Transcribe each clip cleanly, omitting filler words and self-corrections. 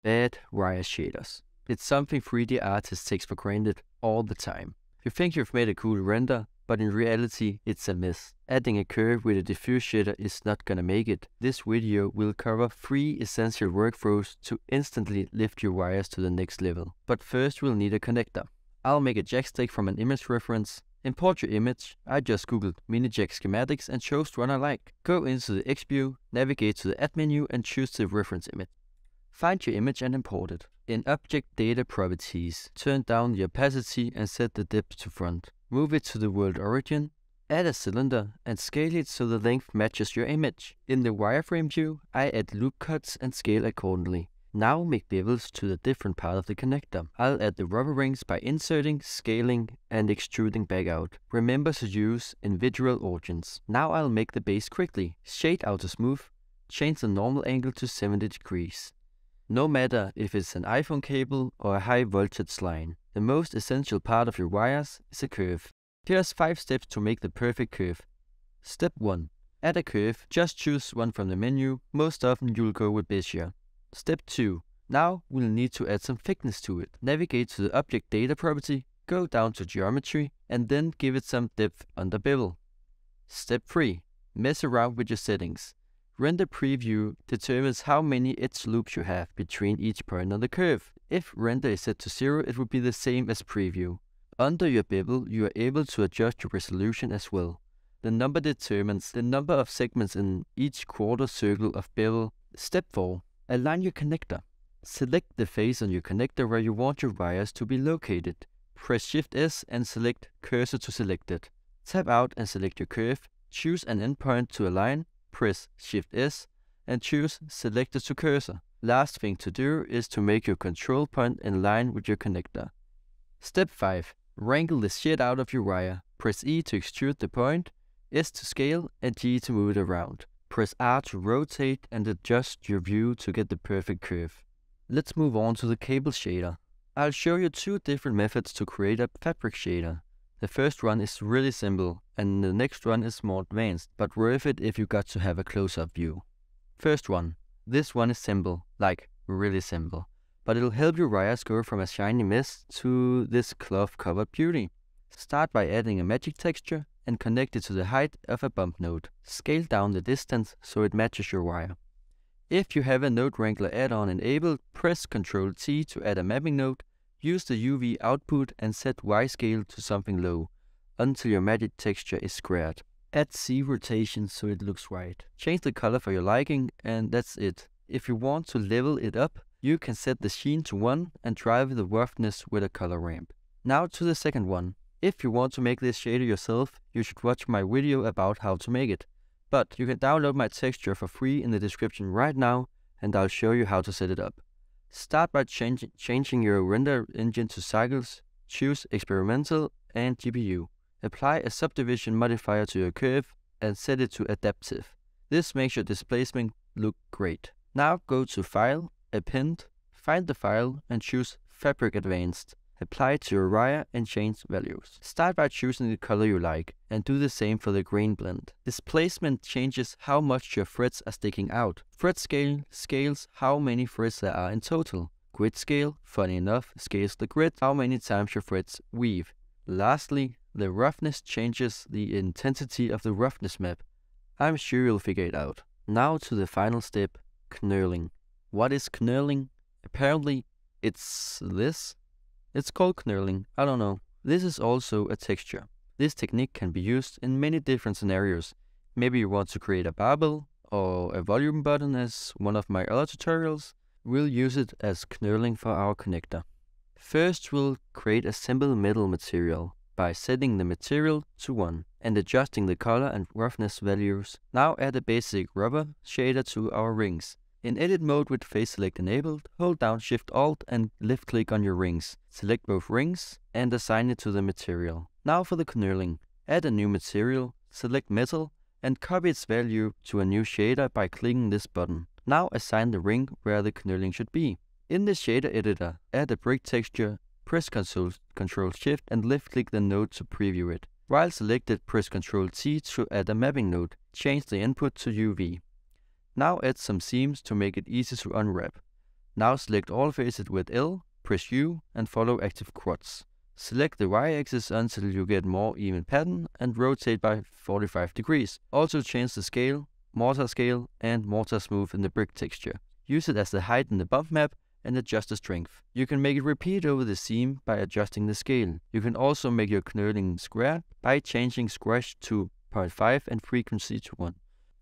Bad wire shaders. It's something 3D artists take for granted all the time. You think you've made a cool render, but in reality it's a miss. Adding a curve with a diffuse shader is not gonna make it. This video will cover 3 essential workflows to instantly lift your wires to the next level. But first we'll need a connector. I'll make a jack stick from an image reference. Import your image. I just googled mini jack schematics and chose the one I like. Go into the X view, navigate to the add menu and choose the reference image. Find your image and import it. In Object Data Properties, turn down the opacity and set the depth to front. Move it to the world origin, add a cylinder and scale it so the length matches your image. In the wireframe view, I add loop cuts and scale accordingly. Now make levels to the different part of the connector. I'll add the rubber rings by inserting, scaling and extruding back out. Remember to use individual origins. Now I'll make the base quickly. Shade out to smooth, change the normal angle to 70 degrees. No matter if it's an iPhone cable or a high voltage line, the most essential part of your wires is a curve. Here's 5 steps to make the perfect curve. Step 1. Add a curve, just choose one from the menu, most often you'll go with Bezier. Step 2. Now we'll need to add some thickness to it. Navigate to the Object Data property, go down to Geometry and then give it some depth under bevel. Step 3. Mess around with your settings. Render preview determines how many edge loops you have between each point on the curve. If render is set to 0, it will be the same as preview. Under your bevel, you are able to adjust your resolution as well. The number determines the number of segments in each quarter circle of bevel. Step 4. Align your connector. Select the face on your connector where you want your wires to be located. Press Shift S and select Cursor to select it. Tap out and select your curve. Choose an endpoint to align. Press Shift S and choose Selector to Cursor. Last thing to do is to make your control point in line with your connector. Step 5. Wrangle the shit out of your wire. Press E to extrude the point, S to scale and G to move it around. Press R to rotate and adjust your view to get the perfect curve. Let's move on to the cable shader. I'll show you 2 different methods to create a fabric shader. The first one is really simple and the next one is more advanced, but worth it if you got to have a close-up view. First one. This one is simple, like really simple, but it'll help your wires go from a shiny mess to this cloth-covered beauty. Start by adding a magic texture and connect it to the height of a bump node. Scale down the distance so it matches your wire. If you have a node wrangler add-on enabled, press Ctrl T to add a mapping node. Use the UV output and set Y scale to something low, until your magic texture is squared. Add Z rotation so it looks right. Change the color for your liking and that's it. If you want to level it up, you can set the sheen to 1 and drive the roughness with a color ramp. Now to the second one. If you want to make this shader yourself, you should watch my video about how to make it. But you can download my texture for free in the description right now and I'll show you how to set it up. Start by changing your render engine to cycles, choose experimental and GPU. Apply a subdivision modifier to your curve and set it to adaptive. This makes your displacement look great. Now go to File, Append, find the file and choose Fabric Advanced. Apply it to your wire and change values. Start by choosing the color you like and do the same for the grain blend. Displacement changes how much your threads are sticking out. Thread scale scales how many threads there are in total. Grid scale, funny enough, scales the grid, how many times your threads weave. Lastly, the roughness changes the intensity of the roughness map. I'm sure you'll figure it out. Now to the final step, knurling. What is knurling? Apparently it's this. It's called knurling, I don't know. This is also a texture. This technique can be used in many different scenarios. Maybe you want to create a barbell or a volume button as one of my other tutorials. We'll use it as knurling for our connector. First we'll create a simple metal material by setting the material to 1 and adjusting the color and roughness values. Now add a basic rubber shader to our rings. In edit mode with face select enabled, hold down Shift Alt and left click on your rings. Select both rings and assign it to the material. Now for the knurling. Add a new material, select metal and copy its value to a new shader by clicking this button. Now assign the ring where the knurling should be. In the shader editor, add a brick texture, press Ctrl Shift and left click the node to preview it. While selected, press Ctrl T to add a mapping node. Change the input to UV. Now add some seams to make it easy to unwrap. Now select all faces with L, press U and follow active quads. Select the y-axis until you get more even pattern and rotate by 45 degrees. Also change the scale, mortar scale and mortar smooth in the brick texture. Use it as the height in the bump map and adjust the strength. You can make it repeat over the seam by adjusting the scale. You can also make your knurling square by changing squash to 0.5 and frequency to 1.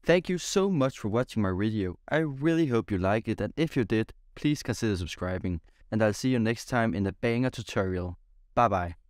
Thank you so much for watching my video. I really hope you liked it, and if you did, please consider subscribing. And I'll see you next time in a banger tutorial. Bye bye.